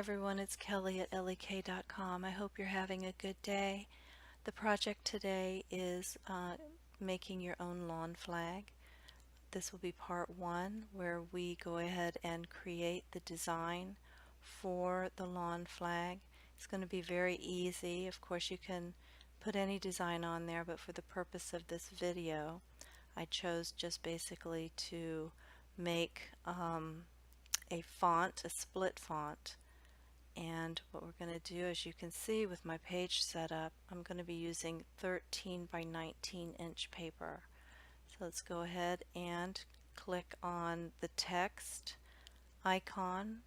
everyone, it's Kelly at lek.com. I hope you're having a good day. The project today is making your own lawn flag. This will be part one, where we go ahead and create the design for the lawn flag. It's going to be very easy. Of course, you can put any design on there, but for the purpose of this video, I chose just basically to make a font, a split font. And what we're going to do, as you can see with my page setup, I'm going to be using 13 by 19 inch paper. So let's go ahead and click on the text icon,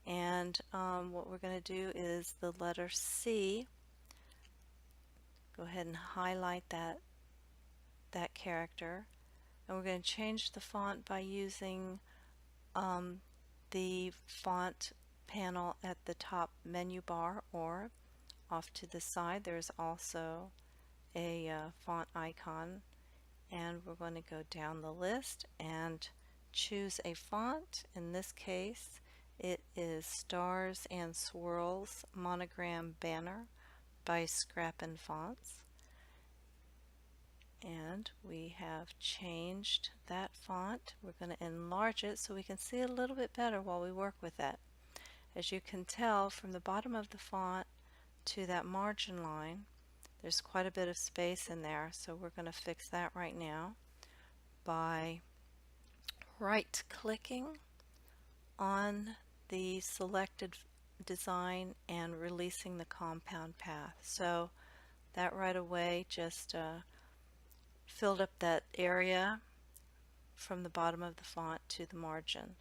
and what we're going to do is the letter C. Go ahead and highlight that character, and we're going to change the font by using the font panel at the top menu bar, or off to the side there's also a font icon, and we're going to go down the list and choose a font. In this case it is Stars and Swirls Monogram Banner by Scrappin' Fonts, and we have changed that font. We're going to enlarge it so we can see it a little bit better while we work with it. As you can tell, from the bottom of the font to that margin line, there's quite a bit of space in there, so we're going to fix that right now by right clicking on the selected design and releasing the compound path. So that right away just filled up that area from the bottom of the font to the margin,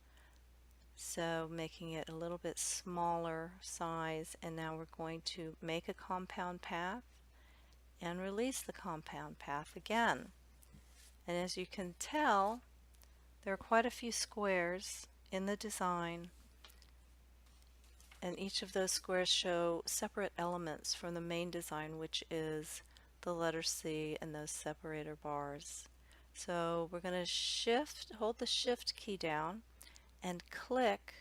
so making it a little bit smaller size. And now we're going to make a compound path and release the compound path again. And as you can tell, there are quite a few squares in the design, and each of those squares show separate elements from the main design, which is the letter C and those separator bars. So we're going to hold the shift key down and click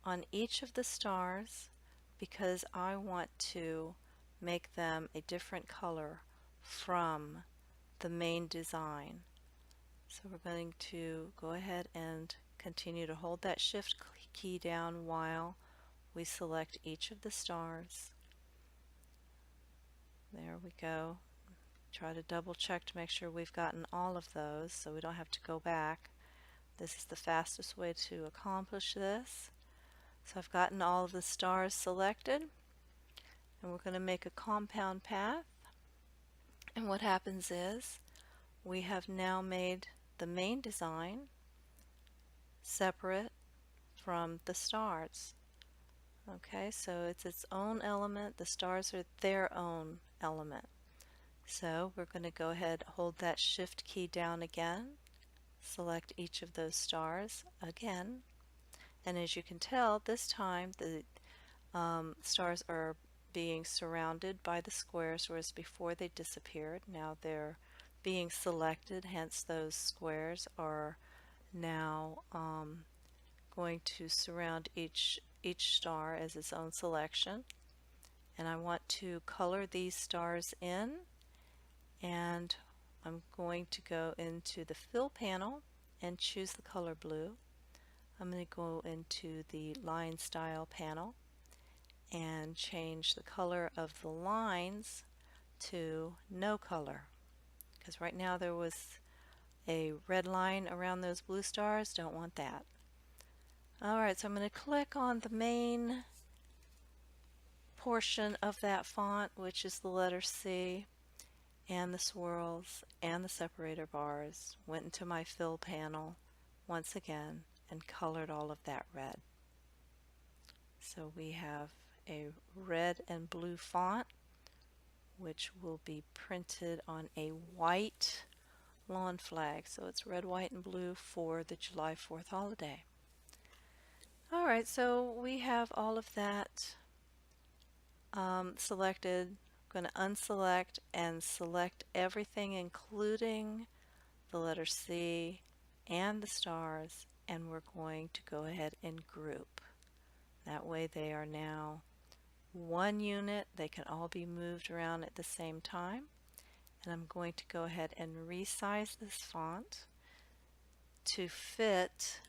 on each of the stars, because I want to make them a different color from the main design. So we're going to go ahead and continue to hold that shift key down while we select each of the stars. There we go. Try to double check to make sure we've gotten all of those so we don't have to go back. This is the fastest way to accomplish this. So I've gotten all of the stars selected, and we're going to make a compound path. And what happens is we have now made the main design separate from the stars. Okay, so it's its own element. The stars are their own element. So we're going to go ahead, hold that shift key down again, select each of those stars again, and as you can tell, this time the stars are being surrounded by the squares, whereas before they disappeared. Now they're being selected, hence those squares are now going to surround each star as its own selection. And I want to color these stars in, and I'm going to go into the fill panel and choose the color blue. I'm going to go into the line style panel and change the color of the lines to no color, because right now there was a red line around those blue stars. Don't want that. Alright, so I'm going to click on the main portion of that font, which is the letter C and the swirls and the separator bars. Went into my fill panel once again and colored all of that red. So we have a red and blue font, which will be printed on a white lawn flag. So it's red, white, and blue for the July 4th holiday. Alright, so we have all of that selected. I'm going to unselect and select everything, including the letter C and the stars, and we're going to go ahead and group. That way they are now one unit. They can all be moved around at the same time. And I'm going to go ahead and resize this font to fit.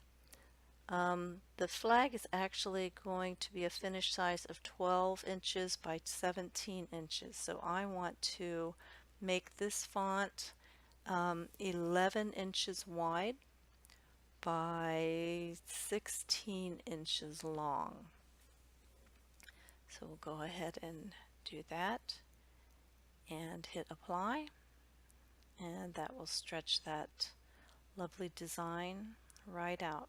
The flag is actually going to be a finished size of 12 inches by 17 inches. So I want to make this font 11 inches wide by 16 inches long. So we'll go ahead and do that and hit apply, and that will stretch that lovely design right out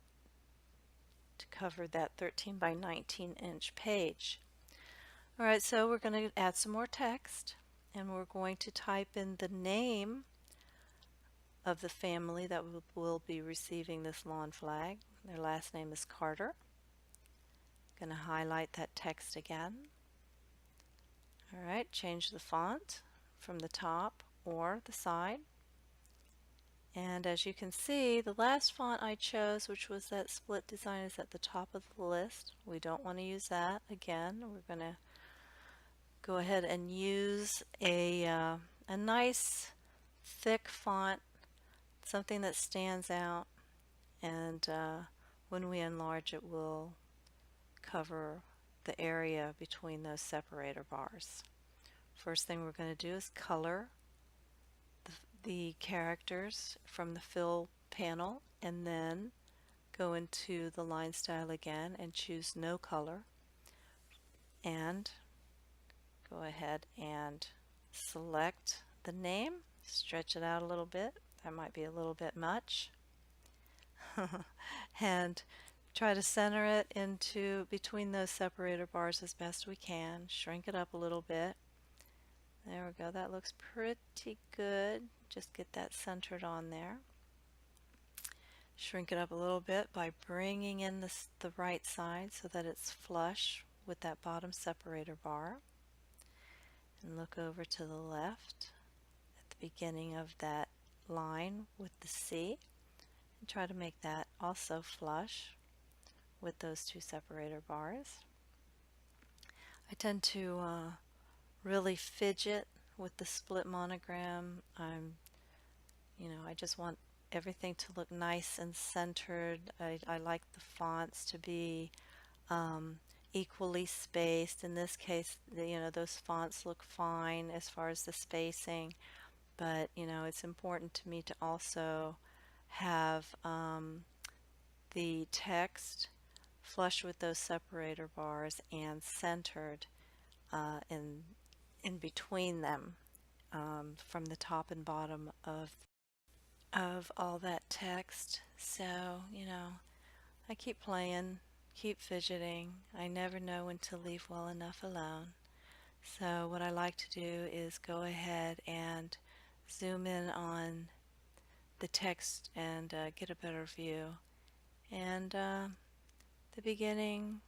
to cover that 13 by 19 inch page. Alright, so we're going to add some more text, and we're going to type in the name of the family that will be receiving this lawn flag. Their last name is Carter. Going to highlight that text again. Alright, change the font from the top or the side. And as you can see, the last font I chose, which was that split design, is at the top of the list. We don't want to use that again. We're going to go ahead and use a nice thick font, something that stands out, and when we enlarge it will cover the area between those separator bars. First thing we're going to do is color the characters from the fill panel, and then go into the line style again and choose no color, and go ahead and select the name, stretch it out a little bit. That might be a little bit much. And try to center it into between those separator bars as best we can. Shrink it up a little bit. There we go. That looks pretty good. Just get that centered on there. Shrink it up a little bit by bringing in the right side so that it's flush with that bottom separator bar. And look over to the left at the beginning of that line with the C, and try to make that also flush with those two separator bars. I tend to really fidget with the split monogram. I just want everything to look nice and centered. I like the fonts to be equally spaced. In this case, those fonts look fine as far as the spacing, but it's important to me to also have the text flush with those separator bars and centered in between them, from the top and bottom of all that text. So I keep playing, keep fidgeting. I never know when to leave well enough alone. So what I like to do is go ahead and zoom in on the text and get a better view. And the beginning,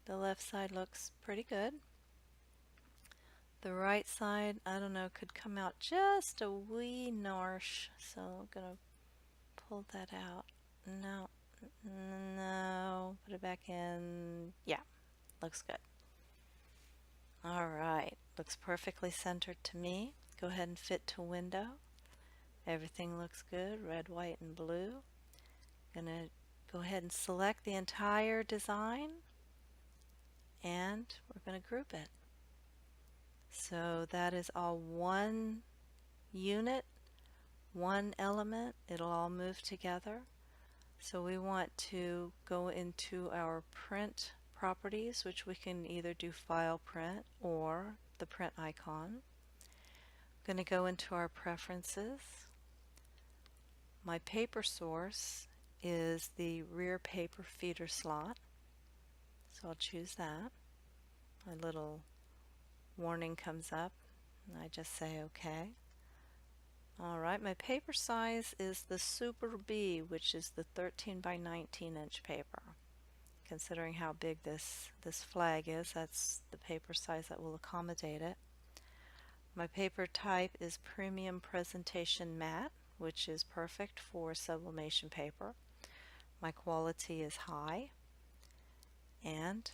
the left side looks pretty good. The right side, I don't know, could come out just a wee narsh, so I'm going to pull that out. No, put it back in. Yeah, looks good. Alright, looks perfectly centered to me. Go ahead and fit to window. Everything looks good, red, white, and blue. Gonna go ahead and select the entire design, and we're going to group it. So that is all one unit, one element. It'll all move together. So we want to go into our print properties, which we can either do file print or the print icon. I'm going to go into our preferences. My paper source is the rear paper feeder slot, so I'll choose that. My little warning comes up and I just say OK. Alright, my paper size is the Super B, which is the 13 by 19 inch paper. Considering how big this flag is, that's the paper size that will accommodate it. My paper type is Premium Presentation Matte, which is perfect for sublimation paper. My quality is high, and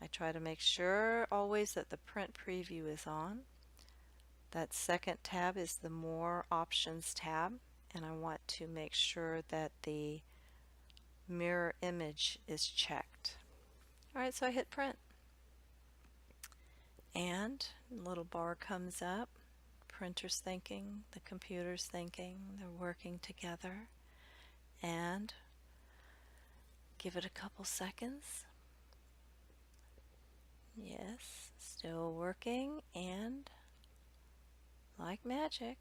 I try to make sure always that the print preview is on. That second tab is the More Options tab, and I want to make sure that the mirror image is checked. Alright, so I hit print. And a little bar comes up. Printer's thinking, the computer's thinking, they're working together. And give it a couple seconds. Yes, still working, and like magic,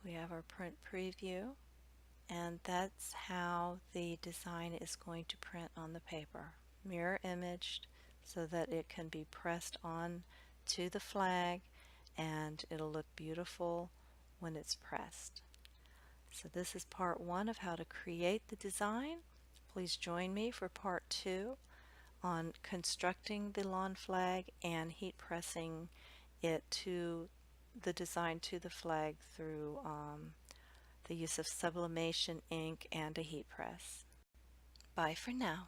we have our print preview, and that's how the design is going to print on the paper. Mirror imaged so that it can be pressed on to the flag and it'll look beautiful when it's pressed. So this is part 1 of how to create the design. Please join me for part 2 on constructing the lawn flag and heat pressing it to the design to the flag through the use of sublimation ink and a heat press. Bye for now.